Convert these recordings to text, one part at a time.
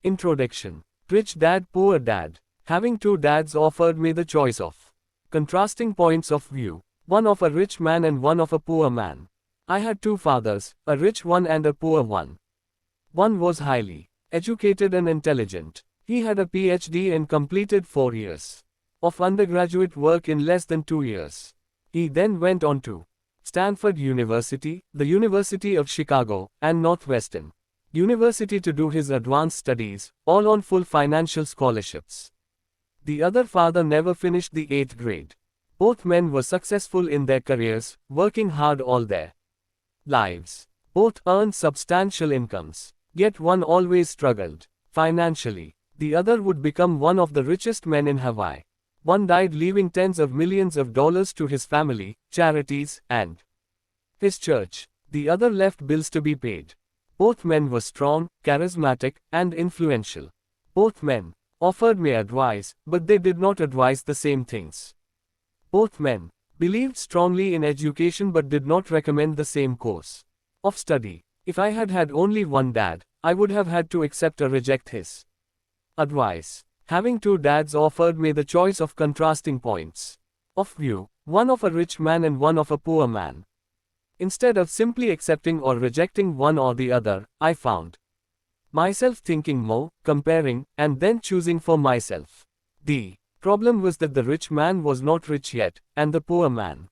Introduction. Rich Dad, Poor Dad. Having two dads offered me the choice of contrasting points of view, one of a rich man and one of a poor man. I had two fathers, a rich one and a poor one. One was highly educated and intelligent. He had a PhD and completed 4 years of undergraduate work in less than 2 years. He then went on to Stanford University, the University of Chicago, and Northwestern University to do his advanced studies, all on full financial scholarships. The other father never finished the 8th grade. Both men were successful in their careers, working hard all their lives. Both earned substantial incomes. Yet one always struggled financially. The other would become one of the richest men in Hawaii. One died leaving tens of millions of dollars to his family, charities, and his church. The other left bills to be paid. Both men were strong, charismatic, and influential. Both men offered me advice, but they did not advise the same things. Both men believed strongly in education but did not recommend the same course of study. If I had had only one dad, I would have had to accept or reject his advice. Having two dads offered me the choice of contrasting points of view, one of a rich man and one of a poor man. Instead of simply accepting or rejecting one or the other, I found myself thinking more, comparing, and then choosing for myself. The problem was that the rich man was not rich yet, and the poor man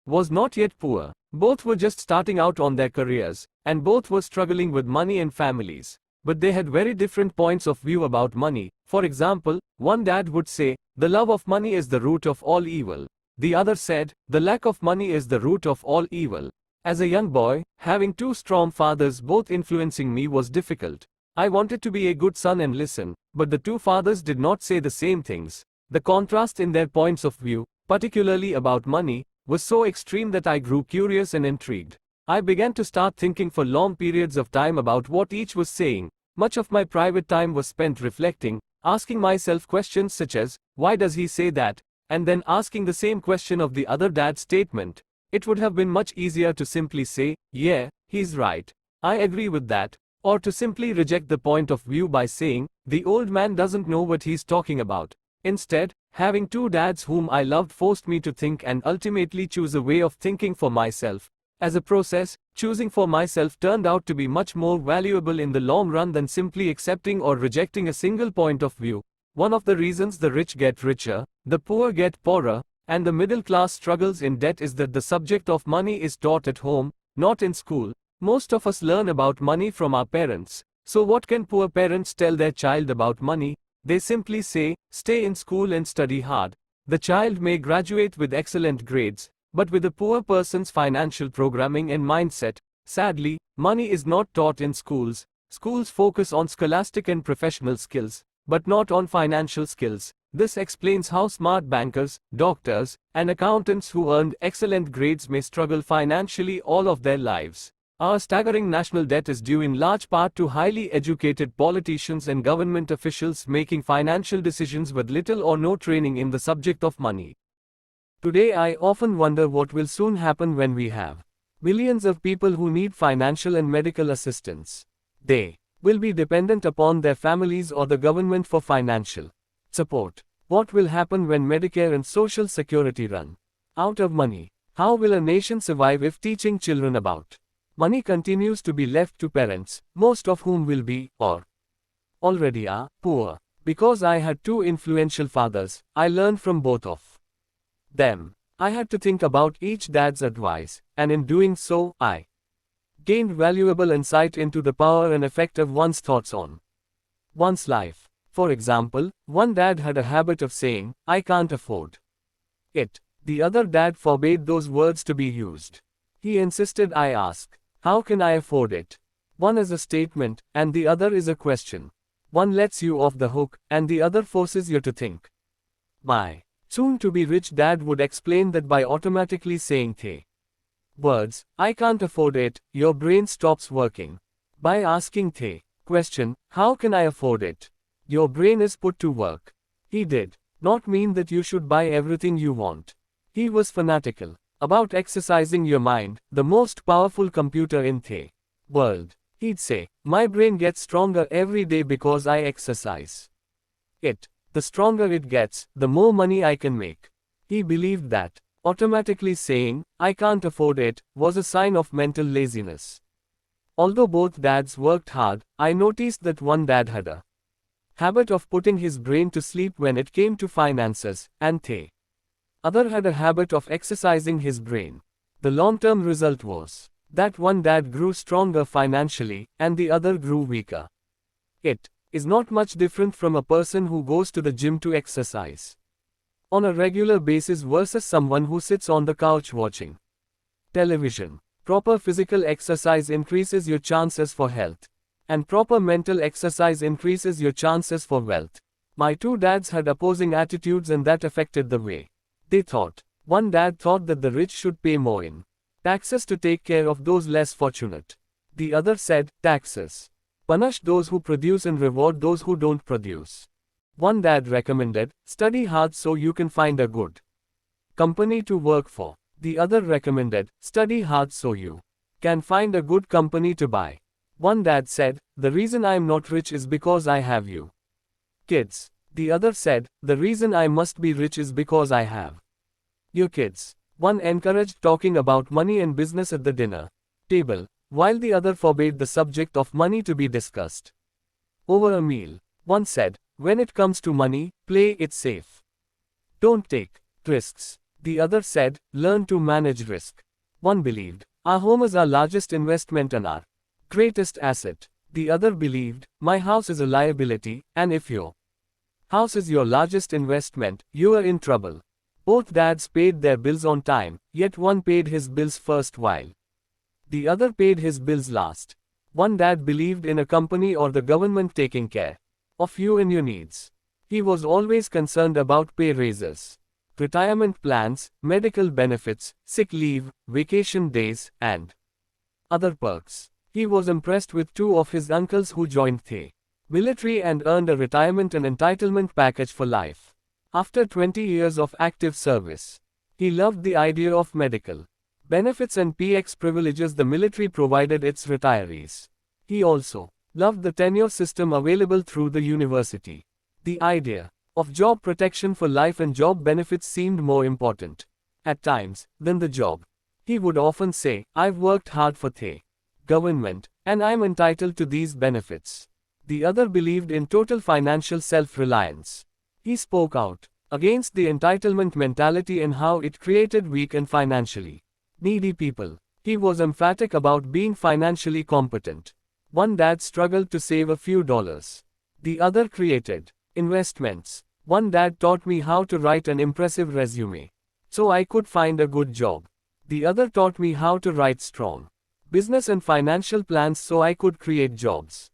was not yet poor. Both were just starting out on their careers, and both were struggling with money and families. But they had very different points of view about money. For example, one dad would say, the love of money is the root of all evil. The other said, the lack of money is the root of all evil. As a young boy, having two strong fathers both influencing me was difficult. I wanted to be a good son and listen, but the two fathers did not say the same things. The contrast in their points of view, particularly about money, was so extreme that I grew curious and intrigued. I began to start thinking for long periods of time about what each was saying. Much of my private time was spent reflecting, asking myself questions such as, why does he say that? And then asking the same question of the other dad's statement. It would have been much easier to simply say, yeah, he's right. I agree with that. Or to simply reject the point of view by saying, the old man doesn't know what he's talking about. Instead, having two dads whom I loved forced me to think and ultimately choose a way of thinking for myself. As a process, choosing for myself turned out to be much more valuable in the long run than simply accepting or rejecting a single point of view. One of the reasons the rich get richer, the poor get poorer, and the middle class struggles in debt is that the subject of money is taught at home, not in school. Most of us learn about money from our parents. So what can poor parents tell their child about money? They simply say, stay in school and study hard. The child may graduate with excellent grades, but with a poor person's financial programming and mindset, sadly, money is not taught in schools. Schools focus on scholastic and professional skills, but not on financial skills. This explains how smart bankers, doctors, and accountants who earned excellent grades may struggle financially all of their lives. Our staggering national debt is due in large part to highly educated politicians and government officials making financial decisions with little or no training in the subject of money. Today I often wonder what will soon happen when we have millions of people who need financial and medical assistance. They will be dependent upon their families or the government for financial support. What will happen when Medicare and Social Security run out of money? How will a nation survive if teaching children about money continues to be left to parents, most of whom will be, or already are, poor? Because I had two influential fathers, I learned from both of them. I had to think about each dad's advice, and in doing so, I gained valuable insight into the power and effect of one's thoughts on one's life. For example, one dad had a habit of saying, I can't afford it. The other dad forbade those words to be used. He insisted I ask, how can I afford it? One is a statement, and the other is a question. One lets you off the hook, and the other forces you to think. My soon-to-be rich dad would explain that by automatically saying the words, I can't afford it, your brain stops working. By asking the question, how can I afford it? Your brain is put to work. He did not mean that you should buy everything you want. He was fanatical about exercising your mind, the most powerful computer in the world. He'd say, "My brain gets stronger every day because I exercise. The stronger it gets, the more money I can make." He believed that automatically saying, "I can't afford it," was a sign of mental laziness. Although both dads worked hard, I noticed that one dad had a habit of putting his brain to sleep when it came to finances, and the other had a habit of exercising his brain. The long-term result was that one dad grew stronger financially, and the other grew weaker. It is not much different from a person who goes to the gym to exercise on a regular basis versus someone who sits on the couch watching television. Proper physical exercise increases your chances for health, and proper mental exercise increases your chances for wealth. My two dads had opposing attitudes, and that affected the way they thought. One dad thought that the rich should pay more in taxes to take care of those less fortunate. The other said, "Taxes punish those who produce and reward those who don't produce." One dad recommended, "Study hard so you can find a good company to work for." The other recommended, "Study hard so you can find a good company to buy." One dad said, "The reason I'm not rich is because I have you kids." The other said, "The reason I must be rich is because I have your kids." One encouraged talking about money and business at the dinner table, while the other forbade the subject of money to be discussed over a meal. One said, "When it comes to money, play it safe. Don't take risks." The other said, "Learn to manage risk." One believed, "Our home is our largest investment and our greatest asset." The other believed, "My house is a liability, and if your house is your largest investment, you are in trouble." Both dads paid their bills on time, yet one paid his bills first while the other paid his bills last. One dad believed in a company or the government taking care of you and your needs. He was always concerned about pay raises, retirement plans, medical benefits, sick leave, vacation days, and other perks. He was impressed with two of his uncles who joined the military and earned a retirement and entitlement package for life. After 20 years of active service, he loved the idea of medical benefits and PX privileges the military provided its retirees. He also loved the tenure system available through the university. The idea of job protection for life and job benefits seemed more important, at times, than the job. He would often say, "I've worked hard for the government, and I'm entitled to these benefits." The other believed in total financial self-reliance. He spoke out against the entitlement mentality and how it created weak and financially needy people. He was emphatic about being financially competent. One dad struggled to save a few dollars. The other created investments. One dad taught me how to write an impressive resume so I could find a good job. The other taught me how to write strong business and financial plans so I could create jobs.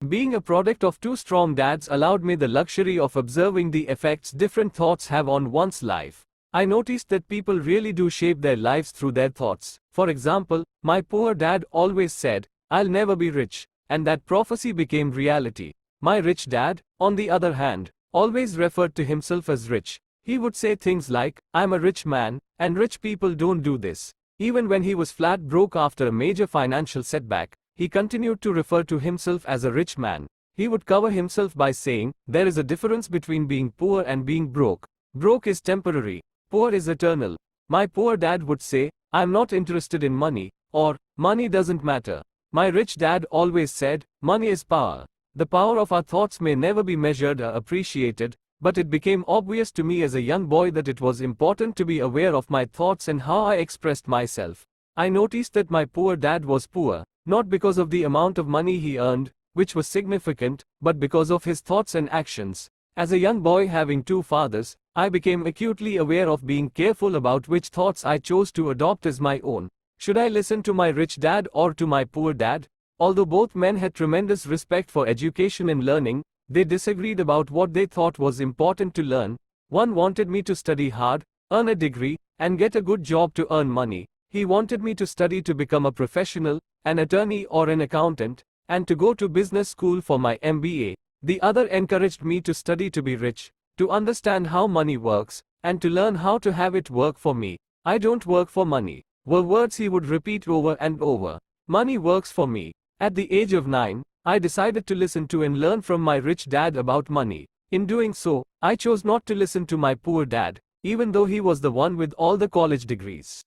Being a product of two strong dads allowed me the luxury of observing the effects different thoughts have on one's life. I noticed that people really do shape their lives through their thoughts. For example, my poor dad always said, "I'll never be rich," and that prophecy became reality. My rich dad, on the other hand, always referred to himself as rich. He would say things like, "I'm a rich man, and rich people don't do this." Even when he was flat broke after a major financial setback, he continued to refer to himself as a rich man. He would cover himself by saying, "There is a difference between being poor and being broke. Broke is temporary, poor is eternal." My poor dad would say, "I'm not interested in money," or, "Money doesn't matter." My rich dad always said, "Money is power." The power of our thoughts may never be measured or appreciated, but it became obvious to me as a young boy that it was important to be aware of my thoughts and how I expressed myself. I noticed that my poor dad was poor, not because of the amount of money he earned, which was significant, but because of his thoughts and actions. As a young boy having two fathers, I became acutely aware of being careful about which thoughts I chose to adopt as my own. Should I listen to my rich dad or to my poor dad? Although both men had tremendous respect for education and learning, they disagreed about what they thought was important to learn. One wanted me to study hard, earn a degree, and get a good job to earn money. He wanted me to study to become a professional, an attorney or an accountant, and to go to business school for my MBA. The other encouraged me to study to be rich, to understand how money works, and to learn how to have it work for me. "I don't work for money," were words he would repeat over and over. "Money works for me." At the age of 9, I decided to listen to and learn from my rich dad about money. In doing so, I chose not to listen to my poor dad, even though he was the one with all the college degrees.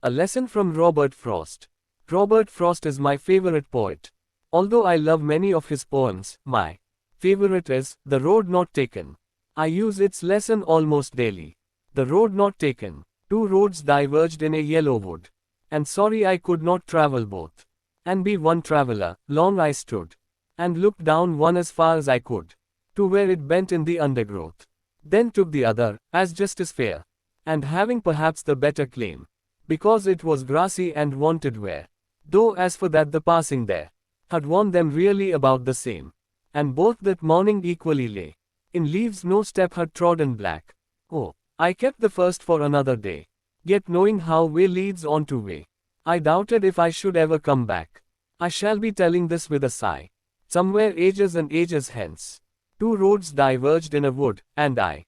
A lesson from Robert Frost. Robert Frost is my favorite poet. Although I love many of his poems, my favorite is The Road Not Taken. I use its lesson almost daily. The road not taken. Two roads diverged in a yellow wood. And sorry I could not travel both. And be one traveler, long I stood. And looked down one as far as I could. To where it bent in the undergrowth. Then took the other, as just as fair. And having perhaps the better claim. Because it was grassy and wanted wear. Though as for that the passing there. Had worn them really about the same. And both that morning equally lay. In leaves no step had trodden black. Oh, I kept the first for another day. Yet knowing how way leads on to way. I doubted if I should ever come back. I shall be telling this with a sigh. Somewhere ages and ages hence. Two roads diverged in a wood, and I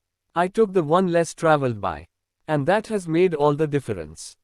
took the one less traveled by. And that has made all the difference.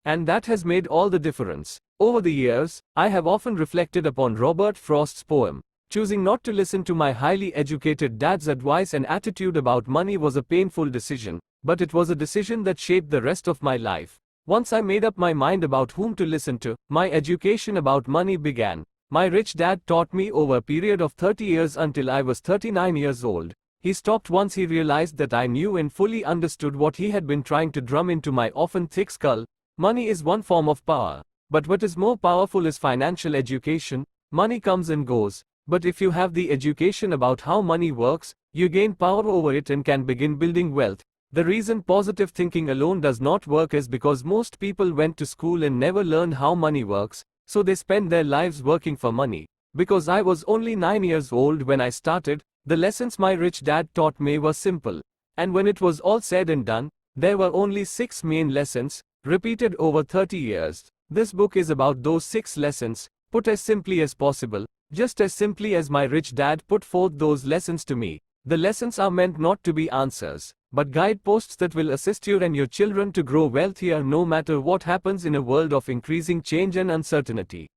And that has made all the difference. Over the years, I have often reflected upon Robert Frost's poem. Choosing not to listen to my highly educated dad's advice and attitude about money was a painful decision, but it was a decision that shaped the rest of my life. Once I made up my mind about whom to listen to, my education about money began. My rich dad taught me over a period of 30 years until I was 39 years old. He stopped once he realized that I knew and fully understood what he had been trying to drum into my often thick skull. Money is one form of power. But what is more powerful is financial education. Money comes and goes. But if you have the education about how money works, you gain power over it and can begin building wealth. The reason positive thinking alone does not work is because most people went to school and never learned how money works, so they spend their lives working for money. Because I was only 9 years old when I started, the lessons my rich dad taught me were simple. And when it was all said and done, there were only 6 main lessons, repeated over 30 years. This book is about those 6 lessons, put as simply as possible. Just as simply as my rich dad put forth those lessons to me. The lessons are meant not to be answers, but guideposts that will assist you and your children to grow wealthier no matter what happens in a world of increasing change and uncertainty.